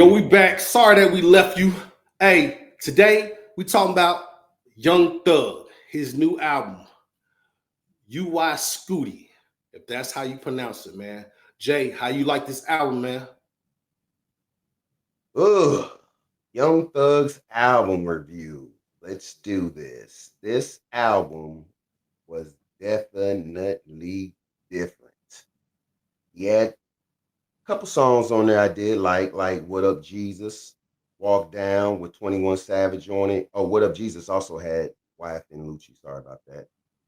Yo, we back. Sorry that we left you. Hey, today we talking about Young Thug, his new album, UY SCUTI, if that's how you pronounce it, man. Jay, how you like this album, man? Ugh, Young Thug's album review. Let's do this. This album was definitely different. He had a couple songs on there I did like What Up Jesus, Walk Down with 21 Savage on it. Oh, What Up Jesus also had YF and Lucci. Sorry about that.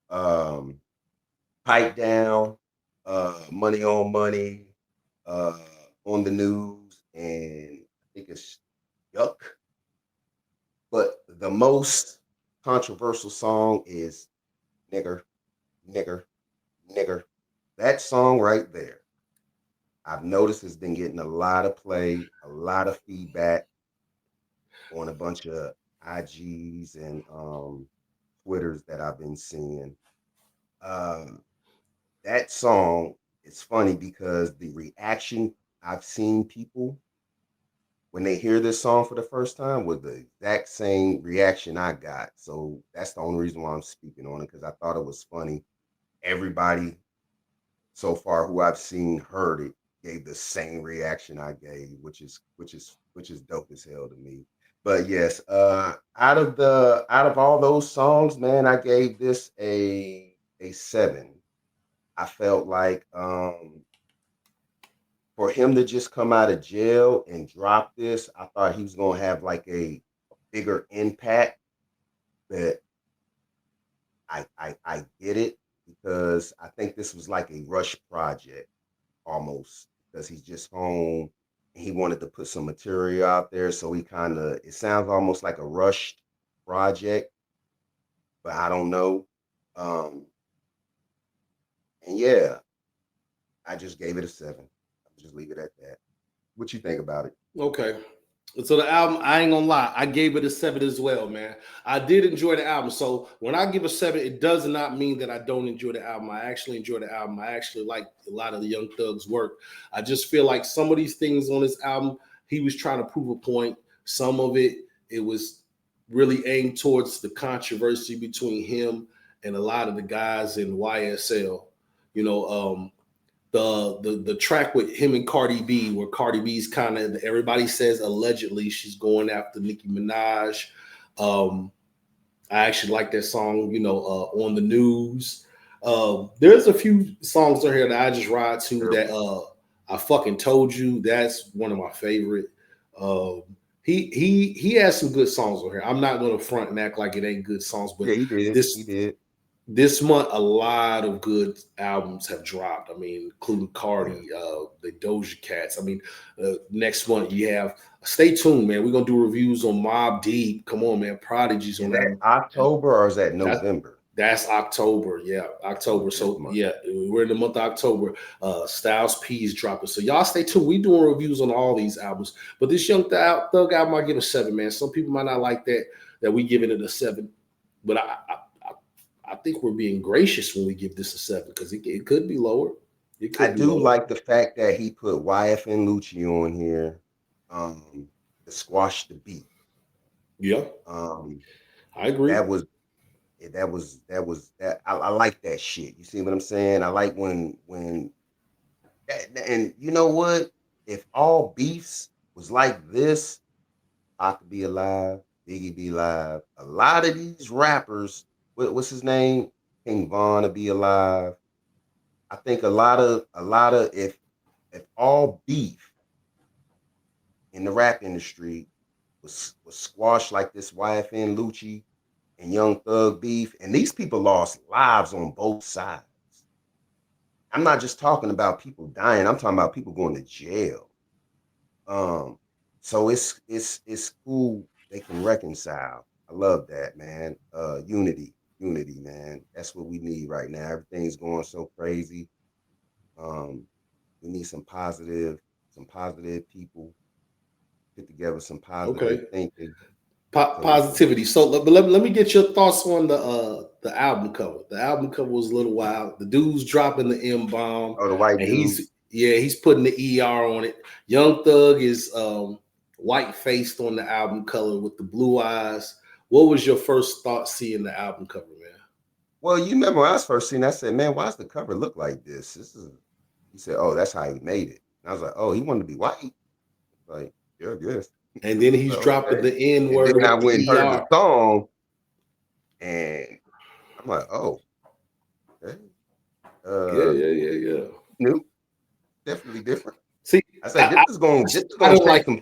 Um, Pipe Down, Money on Money, uh, on the News, and I think it's Yuck. But the most controversial song is Nigger, Nigger, Nigger. That song right there, I've noticed has been getting a lot of play, a lot of feedback on a bunch of IGs and Twitters that I've been seeing. Um, that song is funny because the reaction I've seen people when they hear this song for the first time was the exact same reaction I got. So that's the only reason why I'm speaking on it, because I thought it was funny. Everybody so far who I've seen heard it gave the same reaction I gave, which is dope as hell to me. But yes, out of all those songs, man, I gave this a 7. I felt like for him to just come out of jail and drop this, I thought he was gonna have like a bigger impact. But I get it, because I think this was like a rush project almost, because he's just home and he wanted to put some material out there. So he kind of, it sounds almost like a rushed project, but I don't know. Um, and yeah, I just gave it a 7. I'll just leave it at that. What you think about it? Okay. So the album, I ain't gonna lie, I gave it a 7 as well, man. I did enjoy the album. So when I give a 7, it does not mean that I don't enjoy the album. I actually enjoy the album. I actually like a lot of the Young Thug's work. I just feel like some of these things on this album, he was trying to prove a point. Some of it was really aimed towards the controversy between him and a lot of the guys in YSL. You know, the track with him and Cardi B, where Cardi B's kind of, everybody says allegedly she's going after Nicki Minaj. Um, I actually like that song, on the news. There's a few songs on here that I just ride to that I fucking told you. That's one of my favorite. Um, he has some good songs on here. I'm not gonna front and act like it ain't good songs, but Yeah, he did. He this did. this month a lot of good albums have dropped. I mean, including Yeah. Cardi, the Doja Cats. I mean, next month you have. Stay tuned, man. We're gonna do reviews on Mob Deep. Come on, man. Prodigy's Is on that that, and October or is that that November? that's October. Yeah, Oh, October. this So month. yeah, we're in the month of October. Styles P is dropping. So y'all stay tuned. We doing reviews on all these albums. But this Young Thug album, I give a 7, man. Some people might not like that we giving it a 7, but I think we're being gracious when we give this a 7, because it could be lower. It I could be do lower. like the fact that he put YF and Lucci on here, um, to squash the beat. Yeah, Um, I agree. that was that I like that shit. You see what I'm saying? I like when and you know what? If all beefs was like this, I could be alive, Biggie be alive. A lot of these rappers, what's his name? King Von to be alive. I think a lot of if all beef in the rap industry was squashed like this YFN Lucci and Young Thug beef, and these people lost lives on both sides. I'm not just talking about people dying. I'm talking about people going to jail. Um, so it's cool they can reconcile. I love that, man. Unity, man. That's what we need right now. Everything's going so crazy. Um, we need some positive people put together some positive Okay. thinking so we can. Positivity. So let me get your thoughts on the album cover. The album cover was a little wild. The dude's dropping the M bomb, Oh, the white and dude. he's putting the ER on it. Young Thug is white faced on the album cover with the blue eyes. What was your first thought seeing the album cover, man? Well, you remember when I was first seeing it, I said, man, why does the cover look like this? He said, oh, that's how he made it. And I was like, oh, he wanted to be white? Like, yeah, I guess. And then he's dropping Okay. the N And word then I with went and the heard the ER. song, and I'm like, oh, okay. Yeah. New, definitely different. See, I said, this is going to didn't shake like some.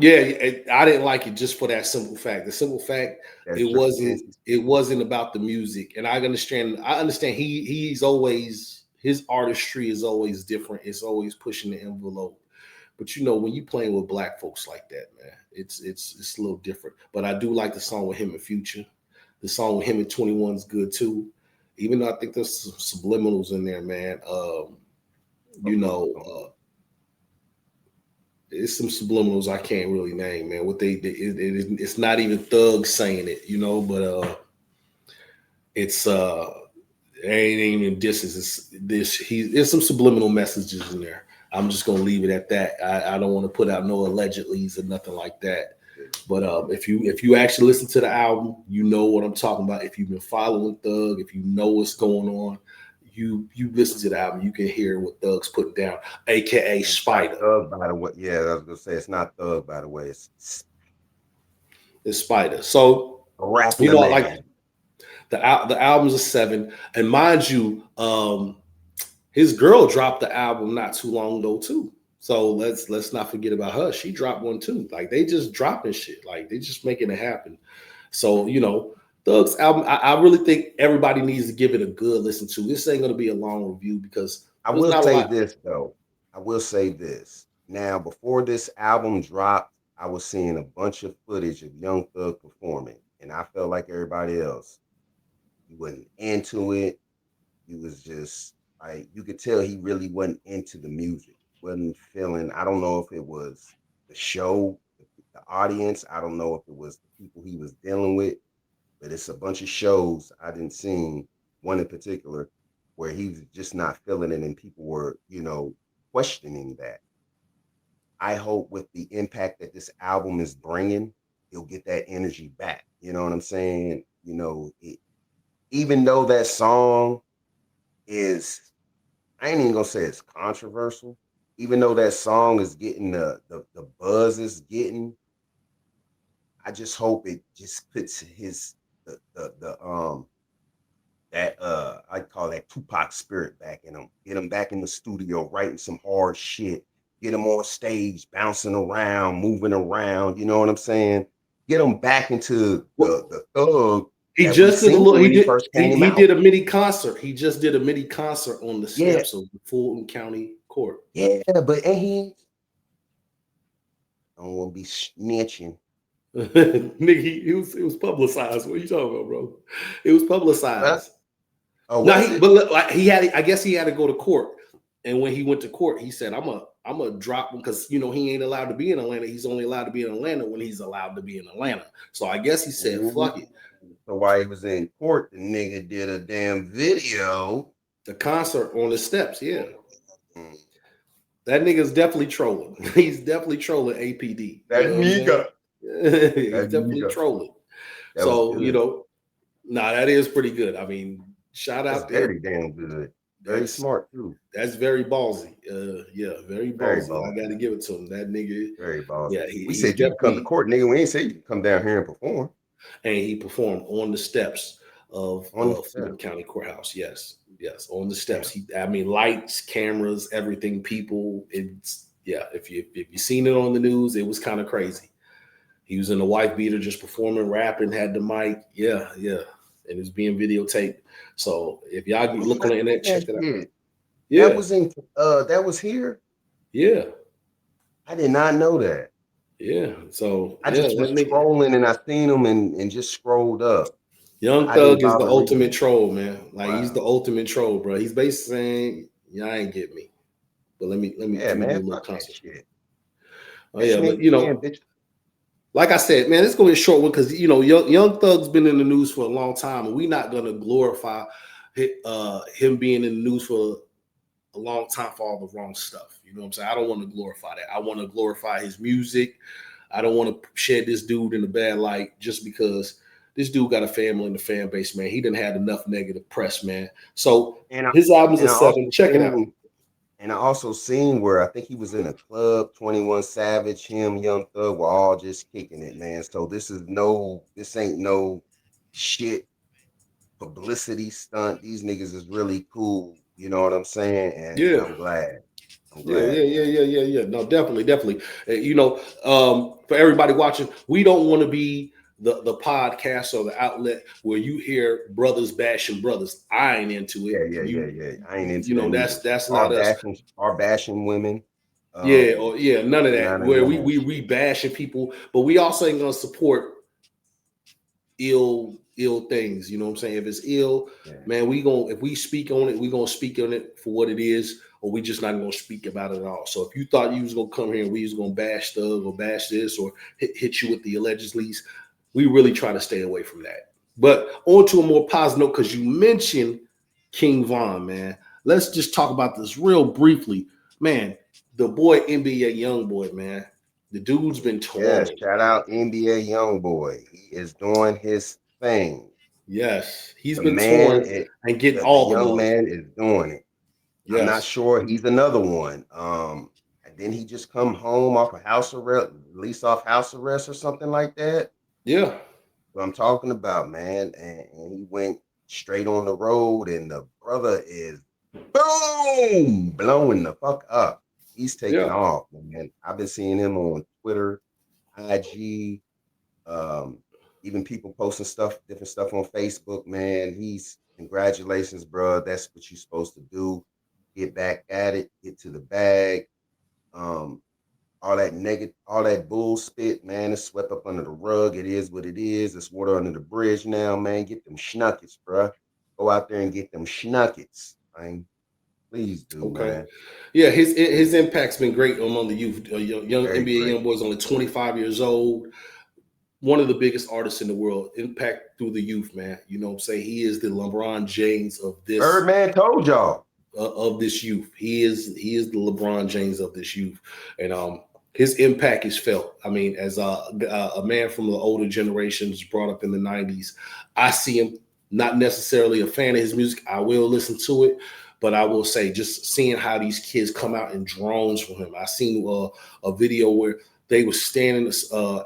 Yeah, I didn't like it just for that simple fact. The simple fact That's it circumstances. wasn't about the music, and I understand he's always his artistry is always different. It's always pushing the envelope. But you know, when you playing with black folks like that, man, it's a little different. But I do like the song with him and Future. The song with him and 21 is good too. Even though I think there's some subliminals in there, man. You know. It's some subliminals I can't really name, man. What it's not even thugs saying it, you know, but it's it ain't even distance. There's some subliminal messages in there. I'm just gonna leave it at that. I don't want to put out no allegedlys or nothing like that. But if you actually listen to the album, you know what I'm talking about. If you've been following Thug, if you know what's going on, you listen to the album, you can hear what Thug's putting down, aka Spider. Thug, by the way. Yeah, I was gonna say it's not Thug, by the way. It's Spider. So you know, like the album's a 7, and mind you, his girl dropped the album not too long ago too. So let's not forget about her. She dropped one too. Like they just dropping shit. Like they just making it happen. So you know, Thug's album, I really think everybody needs to give it a good listen to. This ain't gonna be a long review because I will say this though. I will say this. Now, before this album dropped, I was seeing a bunch of footage of Young Thug performing, and I felt like everybody else. He wasn't into it. He was just like, you could tell he really wasn't into the music. Wasn't feeling. I don't know if it was the show, the audience. I don't know if it was the people he was dealing with. But it's a bunch of shows I didn't see, one in particular, where he was just not feeling it and people were, you know, questioning that. I hope with the impact that this album is bringing, he'll get that energy back. You know what I'm saying? You know, even though that song is, I ain't even gonna say it's controversial, even though that song is getting the buzz is getting, I just hope it just puts his I call that Tupac spirit back in him. Get him back in the studio writing some hard shit. Get him on stage bouncing around, moving around. You know what I'm saying? Get him back into the thug. He just did a little. He did a mini concert. He just did a mini concert on the steps of the Fulton County Court. Yeah, but he don't want to be snitching. Nigga, it was publicized. What are you talking about, bro? It was publicized. Oh, but he had. I guess he had to go to court, and when he went to court, he said, "I'm a drop him because you know he ain't allowed to be in Atlanta. He's only allowed to be in Atlanta when he's allowed to be in Atlanta." So I guess he said, "Fuck it." So while he was in court, the nigga did a damn video. The concert on the steps, yeah. That nigga's definitely trolling. He's definitely trolling APD. That nigga. He's definitely trolling. So, you know, that is pretty good. I mean, shout out there. Very damn good. Very smart too. That's very ballsy. Very ballsy. I got to give it to him. That nigga. Very ballsy. Yeah, we said you come to court, nigga. We ain't say you can come down here and perform. And he performed on the steps of Fulton County Courthouse. Yes, on the steps. I mean, lights, cameras, everything. People. If you seen it on the news, it was kind of crazy. He was in a wife beater, just performing, rapping, had the mic. Yeah. And it's being videotaped. So if y'all can look on the internet, check it out. Yeah. That was here? Yeah. I did not know that. Yeah. So I just was scrolling and I seen him and just scrolled up. Young Thug is the ultimate troll, man. Like he's the ultimate troll, bro. He's basically saying, y'all ain't get me. But let me do a little concert. Oh yeah, but you know. Like I said, man, it's going to be a short one because, you know, Young Thug's been in the news for a long time, and we're not going to glorify him being in the news for a a long time for all the wrong stuff. You know what I'm saying? I don't want to glorify that. I want to glorify his music. I don't want to shed this dude in a bad light just because this dude got a family in the fan base, man. He didn't have enough negative press, man. So And I, his album's and a I 7. also Check it out. seen, and I also seen where I think he was in a club, 21 Savage, him, Young Thug were all just kicking it, man. So this ain't no shit publicity stunt. These niggas is really cool. You know what I'm saying? And Yeah. I'm glad. I'm Yeah, glad, yeah, yeah, man. yeah, yeah, yeah. No, definitely, definitely. For everybody watching, we don't want to be the podcast or the outlet where you hear brothers bashing brothers. I ain't into it. Yeah, yeah, yeah, yeah. I ain't into You that know, neither. that's not us. Our bashing women. Yeah, or yeah, none of that. Where None of we that we shit. bashing people, but we also ain't gonna support ill things. You know what I'm saying? If it's ill, Yeah, man, if we speak on it, we gonna speak on it for what it is, or we just not gonna speak about it at all. So if you thought you was gonna come here and we was gonna bash Thug or bash this or hit you with the allegedly, we really try to stay away from that. But on to a more positive note, because you mentioned King Von, man. Let's just talk about this real briefly. Man, the boy NBA Youngboy, man. The dude's been yeah. touring. Shout out NBA YoungBoy. He is doing his thing. Yes, he's The been man, touring and getting the all the young love. man is doing it. I'm not Yes. sure he's another one. And then he just come home off of house arrest, release off house arrest or something like that. Yeah. What I'm talking about, man. And he went straight on the road, and the brother is boom blowing the fuck up. He's taking Yeah. off, man. I've been seeing him on Twitter, IG, um, even people posting stuff, different stuff on Facebook, man. He's congratulations, bro. That's what you're supposed to do. Get back at it, get to the bag. Um, all that negative, all that bull spit, man, is swept up under the rug. It is what it is. It's water under the bridge now, man. Get them schnuckets, bro. Go out there and get them schnuckets, man. Please do, Okay. man. Yeah, his impact's been great among the youth. Young Very NBA young great. boy's only 25 years old. One of the biggest artists in the world. Impact through the youth, man. You know what I'm saying? He is the LeBron James Birdman told y'all. Of this youth. He is the LeBron James of this youth, and his impact is felt. I mean, as a man from the older generations, brought up in the '90s, I see him. Not necessarily a fan of his music. I will listen to it, but I will say, just seeing how these kids come out in drones from him. I seen a video where they were standing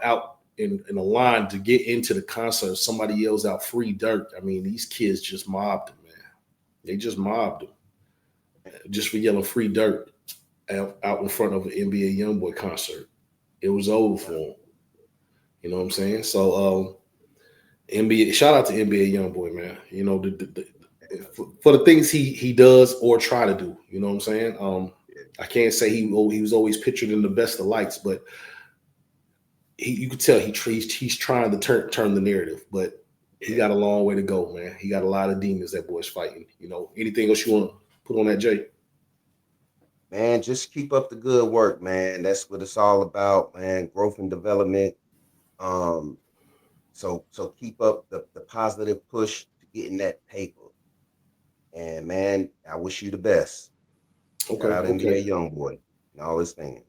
out in a line to get into the concert. Somebody yells out "Free Dirt." I mean, these kids just mobbed him, man. They just mobbed him just for yelling "Free Dirt" out in front of an NBA YoungBoy concert. It was over for him. You know what I'm saying? So NBA, shout out to NBA YoungBoy, man. You know, for the things he does or try to do. You know what I'm saying? I can't say he was always pictured in the best of lights, but you could tell he's trying to turn the narrative, but he got a long way to go, man. He got a lot of demons that boy's fighting. You know, anything else you want to put on that, Jay? Man, just keep up the good work, man. That's what it's all about, man. Growth and development. Um, so keep up the positive push to getting that paper. And man, I wish you the best. Shout Okay, out okay. NBA Youngboy and all his fans.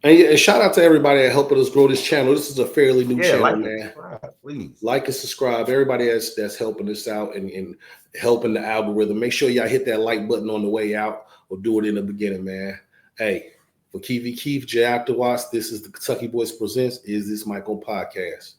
And yeah, shout out to everybody that helping us grow this channel. This is a fairly new Yeah, channel, like and man. subscribe, please. Like and subscribe. Everybody that's helping us out and helping the algorithm. Make sure y'all hit that like button on the way out or do it in the beginning, man. Hey, for Keith, Jay Afterwatch, this is the Kentucky Boys Presents Is This Michael Podcast.